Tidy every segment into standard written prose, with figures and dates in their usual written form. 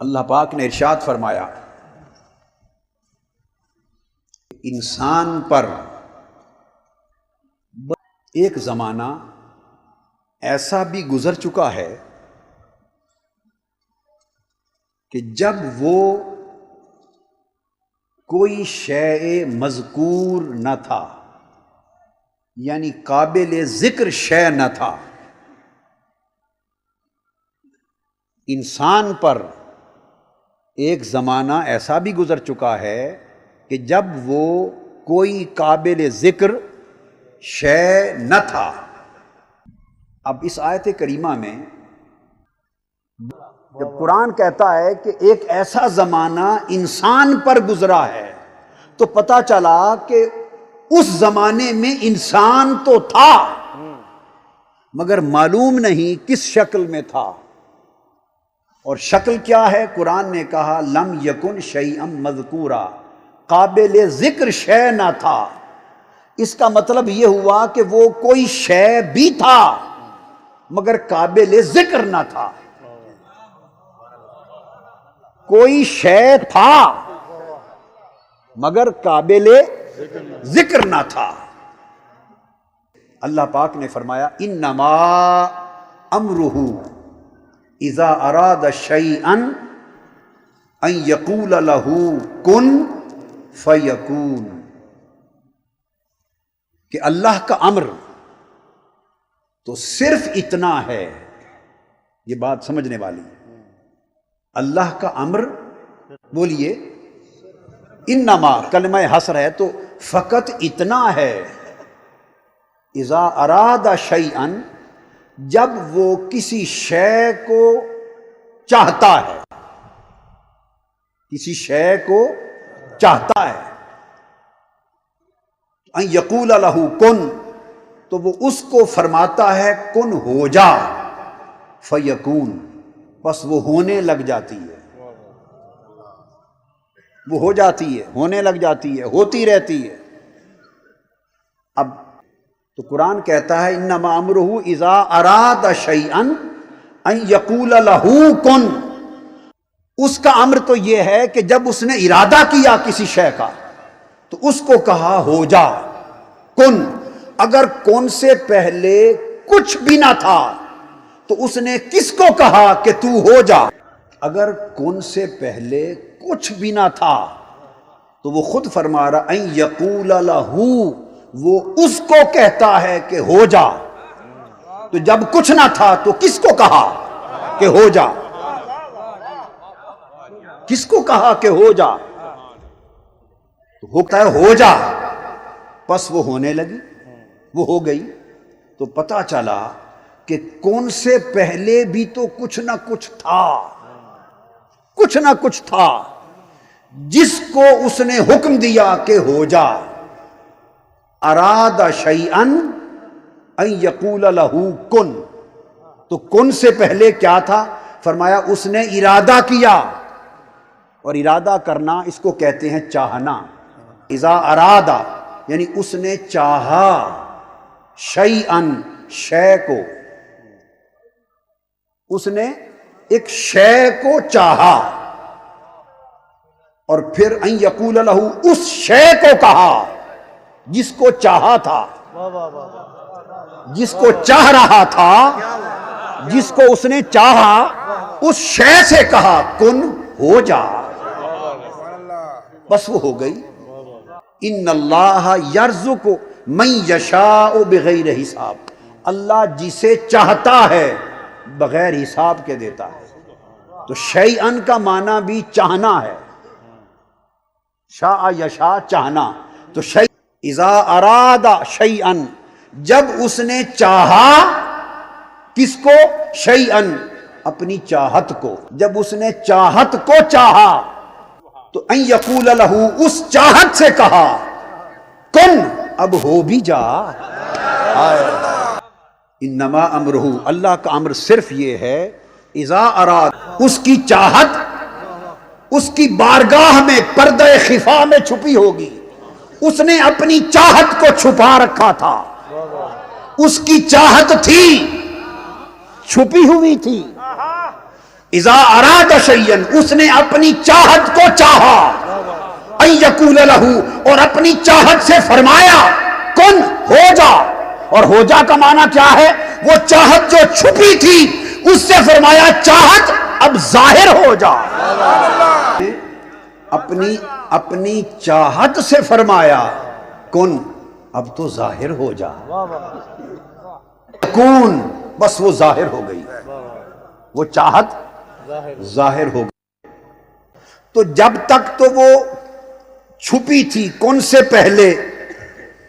اللہ پاک نے ارشاد فرمایا انسان پر ایک زمانہ ایسا بھی گزر چکا ہے کہ جب وہ کوئی شے مذکور نہ تھا، یعنی قابل ذکر شے نہ تھا۔ انسان پر ایک زمانہ ایسا بھی گزر چکا ہے کہ جب وہ کوئی قابل ذکر شے نہ تھا۔ اب اس آیت کریمہ میں جب قرآن کہتا ہے کہ ایک ایسا زمانہ انسان پر گزرا ہے تو پتہ چلا کہ اس زمانے میں انسان تو تھا مگر معلوم نہیں کس شکل میں تھا، اور شکل کیا ہے؟ قرآن نے کہا لم یکن شیئا مذکورا، قابل ذکر شے نہ تھا۔ اس کا مطلب یہ ہوا کہ وہ کوئی شے بھی تھا مگر قابل ذکر نہ تھا۔ کوئی شے تھا مگر قابل ذکر نہ تھا۔ اللہ پاک نے فرمایا انما امرہ اذا اراد شیئا ان یقول لہ کن فیکون، کہ اللہ کا امر تو صرف اتنا ہے، یہ بات سمجھنے والی۔ اللہ کا امر بولیے، انما کلمہ حصر ہے تو فقط اتنا ہے، اذا اراد شیئا، جب وہ کسی شے کو چاہتا ہے، کسی شے کو چاہتا ہے، ان یقول لہ کن، تو وہ اس کو فرماتا ہے کن ہو جا، فیکون، بس وہ ہونے لگ جاتی ہے، وہ ہو جاتی ہے، ہونے لگ جاتی ہے، ہوتی رہتی ہے۔ اب تو قرآن کہتا ہے انما امرہ اذا اراد شیئا ان یقول لہ کن، اس کا امر تو یہ ہے کہ جب اس نے ارادہ کیا کسی شے کا تو اس کو کہا ہو جا، کن۔ اگر کن سے پہلے کچھ بھی نہ تھا تو اس نے کس کو کہا کہ تو ہو جا؟ اگر کن سے پہلے کچھ بھی نہ تھا تو وہ خود فرما رہا ان یقول لہ، وہ اس کو کہتا ہے کہ ہو جا۔ تو جب کچھ نہ تھا تو کس کو کہا کہ ہو جا؟ کس کو کہا کہ ہو جا؟ تو ہوتا ہے ہو جا، پس وہ ہونے لگی، وہ ہو گئی۔ تو پتہ چلا کہ کون سے پہلے بھی تو کچھ نہ کچھ تھا، کچھ نہ کچھ تھا جس کو اس نے حکم دیا کہ ہو جا۔ اراد شیئا ان یقول لہ کن، تو کن سے پہلے کیا تھا؟ فرمایا اس نے ارادہ کیا، اور ارادہ کرنا اس کو کہتے ہیں چاہنا۔ اذا ارادہ یعنی اس نے چاہا، شیئا شے کو، اس نے ایک شے کو چاہا، اور پھر ان یقول لہ، اس شے کو کہا جس کو چاہا تھا، جس کو چاہ رہا تھا، جس کو اس نے چاہا، اس شے سے کہا کن ہو جا، بس وہ ہو گئی۔ ان اللہ یرزق من یشاء بغیر حساب، اللہ جسے چاہتا ہے بغیر حساب کے دیتا ہے۔ تو شیئن کا معنی بھی چاہنا ہے، شاء یشاء چاہنا، تو شیء اذا اراد شیئن، جب اس نے چاہا کس کو؟ شیئن، اپنی چاہت کو، جب اس نے چاہت کو چاہا تو ان یقول لہ، اس چاہت سے کہا کن، اب ہو بھی جا۔ انما امرہ، اللہ کا امر صرف یہ ہے اذا اراد، اس کی چاہت اس کی بارگاہ میں پردہ خفا میں چھپی ہوگی، اس نے اپنی چاہت کو چھپا رکھا تھا، اس کی چاہت تھی چھپی ہوئی تھی، اذا اراد شیئن، اس نے اپنی چاہت کو چاہا، ان یقول لہ، اور اپنی چاہت سے فرمایا کن، ہو جا. اور ہو جا کا معنی کیا ہے؟ وہ چاہت جو چھپی تھی اس سے فرمایا چاہت اب ظاہر ہو جا. اپنی چاہت سے فرمایا کن، اب تو ظاہر ہو جا. کون، بس وہ ظاہر ہو گئی، وہ چاہت ظاہر ہو گئی. تو جب تک تو وہ چھپی تھی کن سے پہلے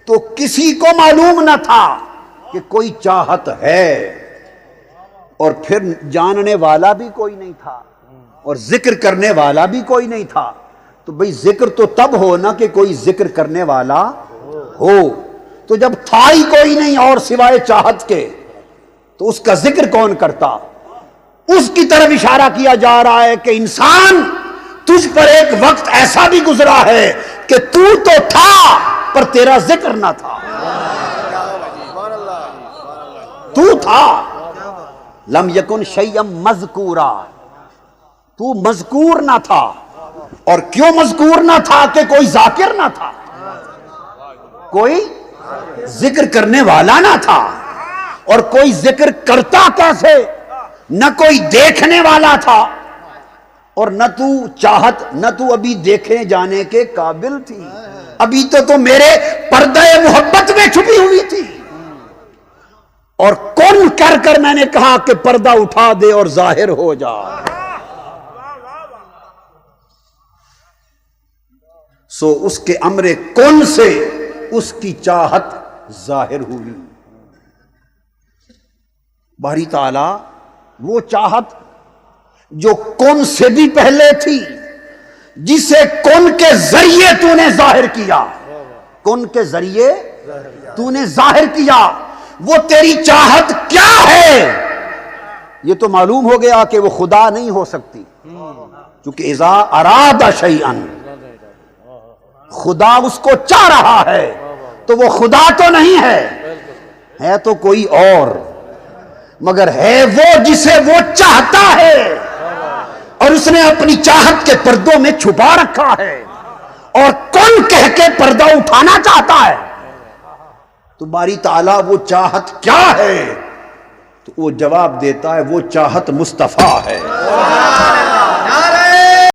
تو کسی کو معلوم نہ تھا کہ کوئی چاہت ہے، اور پھر جاننے والا بھی کوئی نہیں تھا اور ذکر کرنے والا بھی کوئی نہیں تھا. تو بھئی ذکر تو تب ہو نا کہ کوئی ذکر کرنے والا ہو. تو جب تھا ہی کوئی نہیں اور سوائے چاہت کے، تو اس کا ذکر کون کرتا؟ اس کی طرف اشارہ کیا جا رہا ہے کہ انسان، تجھ پر ایک وقت ایسا بھی گزرا ہے کہ تو تھا پر تیرا ذکر نہ تھا. تو تھا، لم یکن شیئا مذکورا، تو مذکور نہ تھا. اور کیوں مذکور نہ تھا؟ کہ کوئی ذاکر نہ تھا، کوئی ذکر کرنے والا نہ تھا. اور کوئی ذکر کرتا کیسے؟ نہ کوئی دیکھنے والا تھا، اور نہ تو چاہت، نہ تو ابھی دیکھے جانے کے قابل تھی. ابھی تو میرے پردہ محبت میں چھپی ہوئی تھی. اور کن کر کر میں نے کہا کہ پردہ اٹھا دے اور ظاہر ہو جا. سو اس کے امر کن سے اس کی چاہت ظاہر ہوئی. باری تعالی وہ چاہت جو کن سے بھی پہلے تھی، جسے کن کے ذریعے تو نے ظاہر کیا، کن کے ذریعے تو نے ظاہر کیا، وہ تیری چاہت کیا ہے؟ یہ تو معلوم ہو گیا کہ وہ خدا نہیں ہو سکتی، کیونکہ اذا اراد شیئا، خدا اس کو چاہ رہا ہے تو وہ خدا تو نہیں ہے تو کوئی اور، مگر ہے وہ جسے وہ چاہتا ہے، اور اس نے اپنی چاہت کے پردوں میں چھپا رکھا ہے، اور کون کہہ کے پردہ اٹھانا چاہتا ہے. تو باری تعالیٰ وہ چاہت کیا ہے؟ تو وہ جواب دیتا ہے وہ چاہت مصطفیٰ ہے.